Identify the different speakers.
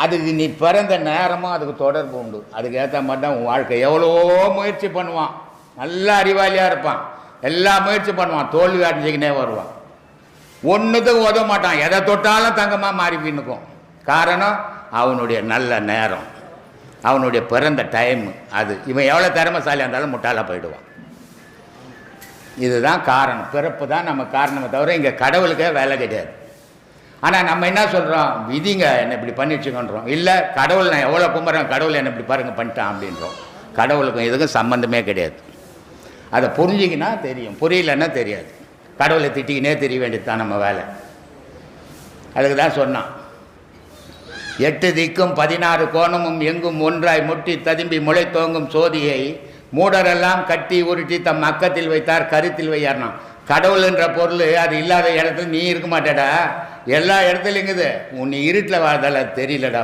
Speaker 1: அதுக்கு நீ பிறந்த நேரமும் அதுக்கு தொடர்பு உண்டு. அதுக்கு ஏற்ற மாதிரி தான் உன் வாழ்க்கை. எவ்வளோ முயற்சி பண்ணுவான், நல்ல அறிவாளியாக இருப்பான், எல்லா முயற்சி பண்ணுவான், தோல்வி அடைஞ்சிக்கினே வருவான். ஒன்றுத்துக்கு உதவ மாட்டான், எதை தொட்டாலும் தங்கமாக மாறி பின்னுக்கும். காரணம் அவனுடைய நல்ல நேரம், அவனுடைய பிறந்த டைமு. அது இவன் எவ்வளோ திறமைசாலியாக இருந்தாலும் முட்டாளாக போயிடுவான். இதுதான் காரணம். பிறப்பு தான் நம்ம காரணமே தவிர இங்கே கடவுளுக்கே வேலை கிடையாது. ஆனால் நம்ம என்ன சொல்கிறோம், விதிங்க என்னை இப்படி பண்ணிடுச்சுங்கன்றோம். இல்லை, கடவுள் நான் எவ்வளோ கும்பிட்றேன், கடவுள் என்னை இப்படி பாருங்க பண்ணிட்டான் அப்படின்றோம். கடவுளுக்கும் இதுக்கும் சம்மந்தமே கிடையாது. அதை புரிஞ்சிக்கினா தெரியும், புரியலன்னா தெரியாது. கடவுளை திட்டிக்கினே தெரிய வேண்டியது தான் நம்ம வேலை. அதுக்கு தான் சொன்னான், 8 திக்கும் 16 கோணமும் எங்கும் ஒன்றாய் முட்டி ததும்பி முளை தோங்கும் சோதியை மூடரெல்லாம் கட்டி உருட்டி தம் அக்கத்தில் வைத்தார் கருத்தில் வையார்னா. கடவுள்ன்ற பொருள் அது இல்லாத இடத்துல நீ இருக்க மாட்டேடா, எல்லா இடத்துலையும் இருக்குது. நீ இருட்டில் வாழ்ந்தால தெரியலடா.